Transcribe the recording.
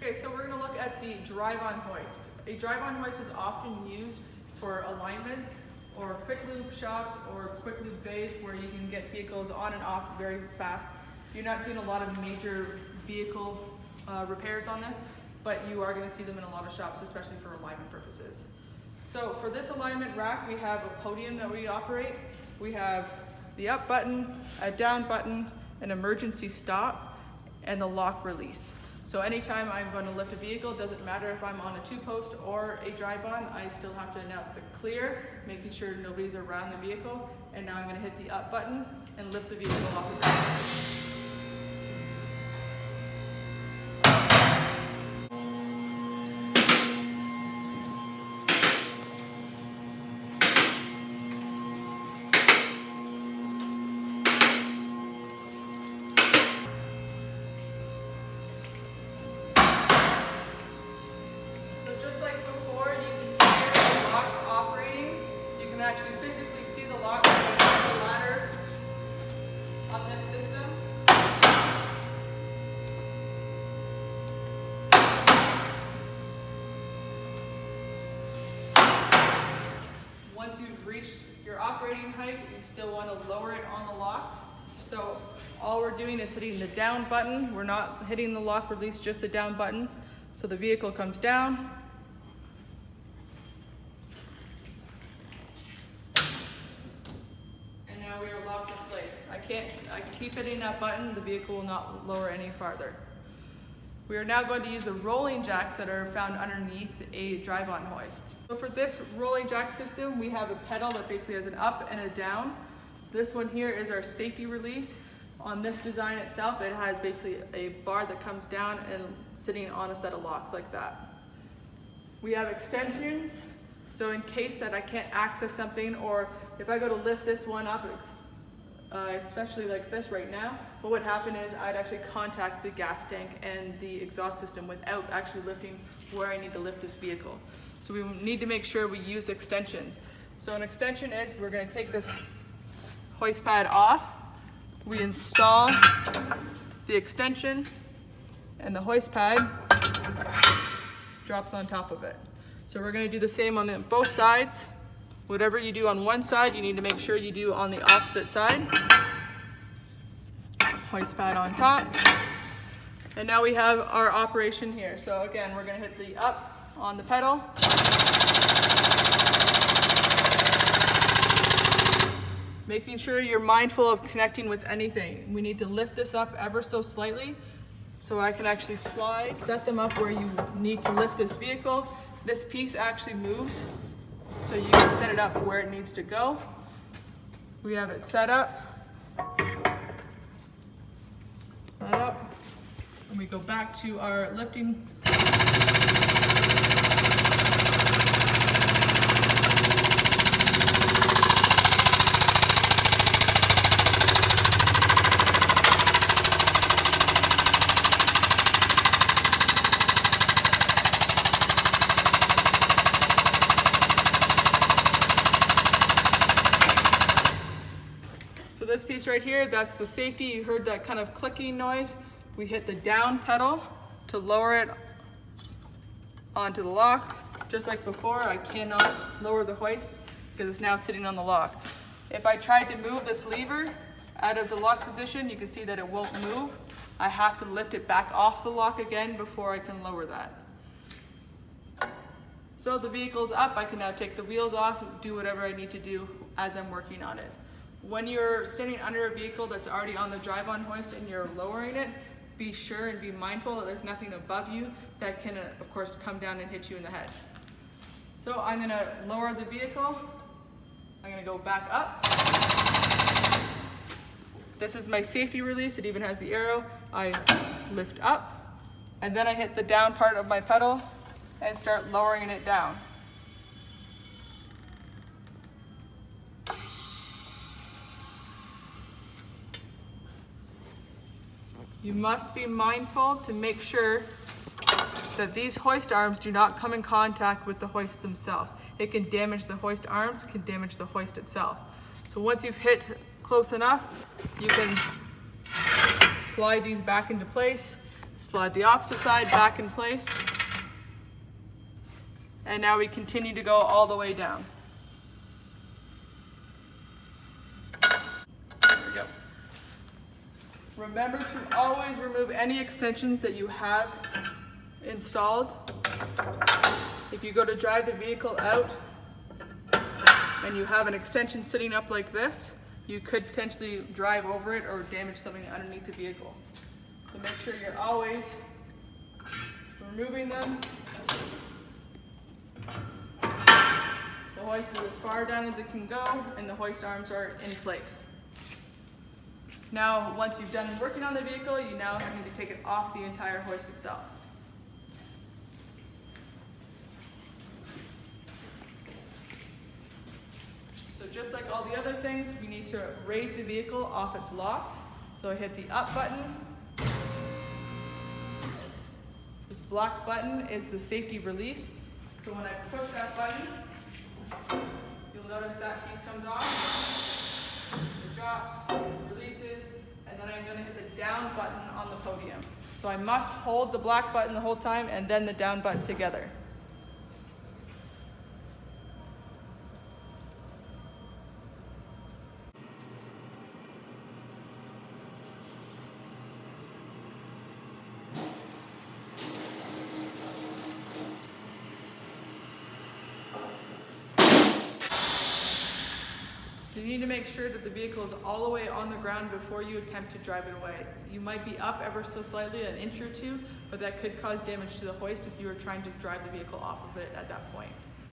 Okay, so we're going to look at the drive-on hoist. A drive-on hoist is often used for alignment or quick lube shops or quick lube bays where you can get vehicles on and off very fast. You're not doing a lot of major vehicle repairs on this, but you are going to see them in a lot of shops, especially for alignment purposes. So for this alignment rack, we have a podium that we operate. We have the up button, a down button, an emergency stop, and the lock release. So anytime I'm going to lift a vehicle, doesn't matter if I'm on a 2-post or a drive-on, I still have to announce the clear, making sure nobody's around the vehicle. And now I'm going to hit the up button and lift the vehicle off the ground. Actually physically see the lock on the ladder on this system. Once you've reached your operating height, you still want to lower it on the locks. So all we're doing is hitting the down button. We're not hitting the lock release, just the down button. So the vehicle comes down. We are locked in place. I can keep hitting that button, the vehicle will not lower any farther. We are now going to use the rolling jacks that are found underneath a drive-on hoist. So for this rolling jack system, we have a pedal that basically has an up and a down. This one here is our safety release. On this design itself, it has basically a bar that comes down and sitting on a set of locks like that. We have extensions. So in case that I can't access something, or if I go to lift this one up, especially like this right now, what would happen is I'd actually contact the gas tank and the exhaust system without actually lifting where I need to lift this vehicle. So we need to make sure we use extensions. So an extension is, we're going to take this hoist pad off, we install the extension, and the hoist pad drops on top of it. So we're going to do the same on both sides. Whatever you do on one side, you need to make sure you do on the opposite side. Hoist pad on top. And now we have our operation here. So again, we're going to hit the up on the pedal. Making sure you're mindful of connecting with anything. We need to lift this up ever so slightly so I can actually slide, set them up where you need to lift this vehicle. This piece actually moves, so you can set it up where it needs to go. We have it set up, and we go back to our lifting. So this piece right here, that's the safety. You heard that kind of clicking noise. We hit the down pedal to lower it onto the locks. Just like before, I cannot lower the hoist because it's now sitting on the lock. If I tried to move this lever out of the lock position, you can see that it won't move. I have to lift it back off the lock again before I can lower that. So the vehicle's up, I can now take the wheels off, do whatever I need to do as I'm working on it. When you're standing under a vehicle that's already on the drive-on hoist and you're lowering it, be sure and be mindful that there's nothing above you that can, of course, come down and hit you in the head. So I'm going to lower the vehicle. I'm going to go back up. This is my safety release. It even has the arrow. I lift up, and then I hit the down part of my pedal and start lowering it down. You must be mindful to make sure that these hoist arms do not come in contact with the hoist themselves. It can damage the hoist arms, can damage the hoist itself. So once you've hit close enough, you can slide these back into place, Slide the opposite side back in place. And now we continue to go all the way down. There we go. Remember to always remove any extensions that you have installed. If you go to drive the vehicle out and you have an extension sitting up like this, you could potentially drive over it or damage something underneath the vehicle. So make sure you're always removing them. The hoist is as far down as it can go and the hoist arms are in place. Now, once you've done working on the vehicle, you now need to take it off the entire hoist itself. So just like all the other things, we need to raise the vehicle off its locks. So I hit the up button. This black button is the safety release. So when I push that button, you'll notice that piece comes off, it drops, releases, and then I'm going to hit the down button on the podium. So I must hold the black button the whole time and then the down button together. You need to make sure that the vehicle is all the way on the ground before you attempt to drive it away. You might be up ever so slightly, an inch or two, but that could cause damage to the hoist if you are trying to drive the vehicle off of it at that point.